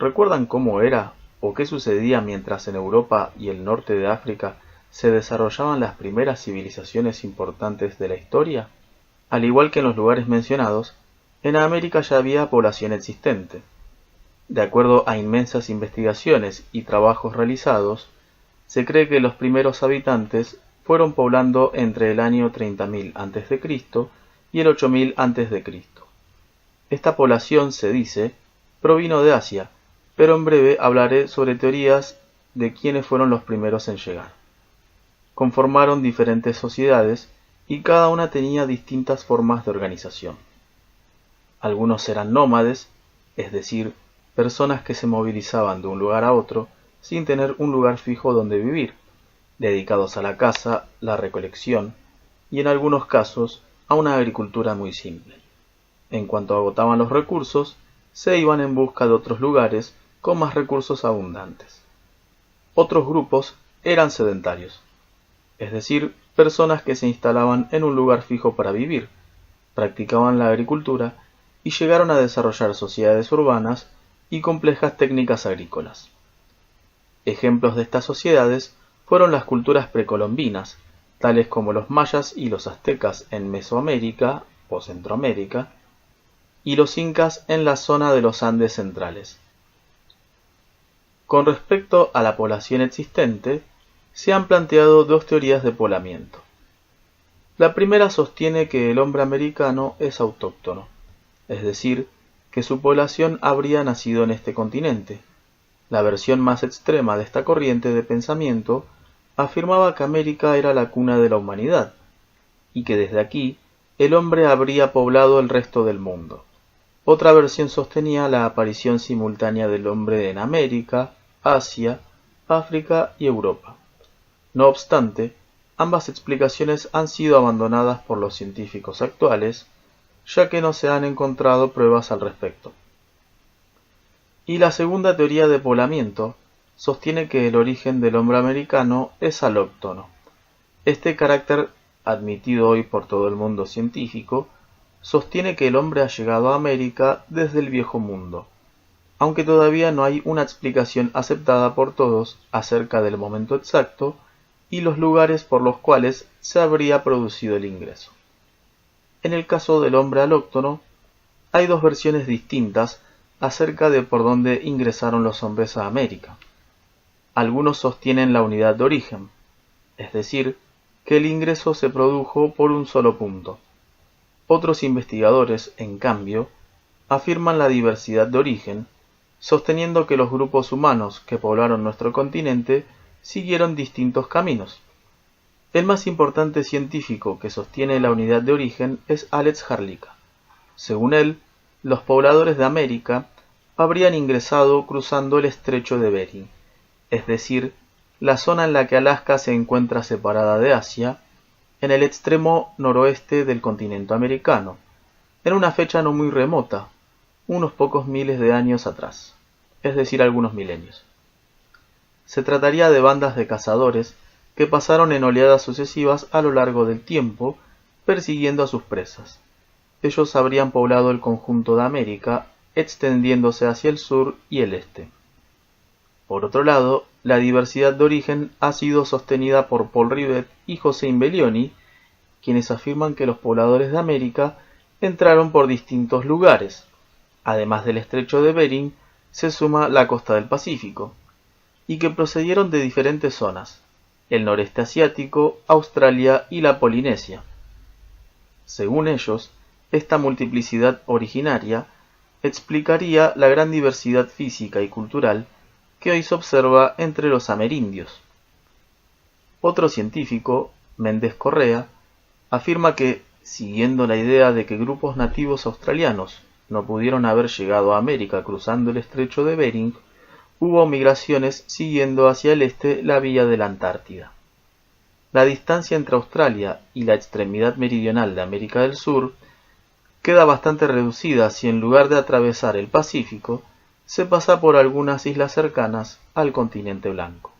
¿Recuerdan cómo era o qué sucedía mientras en Europa y el norte de África se desarrollaban las primeras civilizaciones importantes de la historia? Al igual que en los lugares mencionados, en América ya había población existente. De acuerdo a inmensas investigaciones y trabajos realizados, se cree que los primeros habitantes fueron poblando entre el año 30.000 a.C. y el 8.000 a.C. Esta población, se dice, provino de Asia, pero en breve hablaré sobre teorías de quiénes fueron los primeros en llegar. Conformaron diferentes sociedades y cada una tenía distintas formas de organización. Algunos eran nómades, es decir, personas que se movilizaban de un lugar a otro sin tener un lugar fijo donde vivir, dedicados a la caza, la recolección y en algunos casos a una agricultura muy simple. En cuanto agotaban los recursos, se iban en busca de otros lugares con más recursos abundantes. Otros grupos eran sedentarios, es decir, personas que se instalaban en un lugar fijo para vivir, practicaban la agricultura y llegaron a desarrollar sociedades urbanas y complejas técnicas agrícolas. Ejemplos de estas sociedades fueron las culturas precolombinas, tales como los mayas y los aztecas en Mesoamérica o Centroamérica, y los incas en la zona de los Andes centrales. Con respecto a la población existente, se han planteado dos teorías de poblamiento. La primera sostiene que el hombre americano es autóctono, es decir, que su población habría nacido en este continente. La versión más extrema de esta corriente de pensamiento afirmaba que América era la cuna de la humanidad, y que desde aquí el hombre habría poblado el resto del mundo. Otra versión sostenía la aparición simultánea del hombre en América, Asia, África y Europa. No obstante, ambas explicaciones han sido abandonadas por los científicos actuales, ya que no se han encontrado pruebas al respecto. Y la segunda teoría de poblamiento sostiene que el origen del hombre americano es alóctono. Este carácter, admitido hoy por todo el mundo científico, sostiene que el hombre ha llegado a América desde el Viejo Mundo, aunque todavía no hay una explicación aceptada por todos acerca del momento exacto y los lugares por los cuales se habría producido el ingreso. En el caso del hombre alóctono, hay dos versiones distintas acerca de por dónde ingresaron los hombres a América. Algunos sostienen la unidad de origen, es decir, que el ingreso se produjo por un solo punto. Otros investigadores, en cambio, afirman la diversidad de origen, sosteniendo que los grupos humanos que poblaron nuestro continente siguieron distintos caminos. El más importante científico que sostiene la unidad de origen es Alex Harlika. Según él, los pobladores de América habrían ingresado cruzando el estrecho de Bering, es decir, la zona en la que Alaska se encuentra separada de Asia, en el extremo noroeste del continente americano, en una fecha no muy remota, unos pocos miles de años atrás, es decir, algunos milenios. Se trataría de bandas de cazadores que pasaron en oleadas sucesivas a lo largo del tiempo, persiguiendo a sus presas. Ellos habrían poblado el conjunto de América, extendiéndose hacia el sur y el este. Por otro lado, la diversidad de origen ha sido sostenida por Paul Rivet y José Imbellioni, quienes afirman que los pobladores de América entraron por distintos lugares. Además del estrecho de Bering, se suma la costa del Pacífico, y que procedieron de diferentes zonas, el noreste asiático, Australia y la Polinesia. Según ellos, esta multiplicidad originaria explicaría la gran diversidad física y cultural que hoy se observa entre los amerindios. Otro científico, Méndez Correa, afirma que, siguiendo la idea de que grupos nativos australianos no pudieron haber llegado a América cruzando el estrecho de Bering, hubo migraciones siguiendo hacia el este la vía de la Antártida. La distancia entre Australia y la extremidad meridional de América del Sur queda bastante reducida si en lugar de atravesar el Pacífico, se pasa por algunas islas cercanas al continente blanco.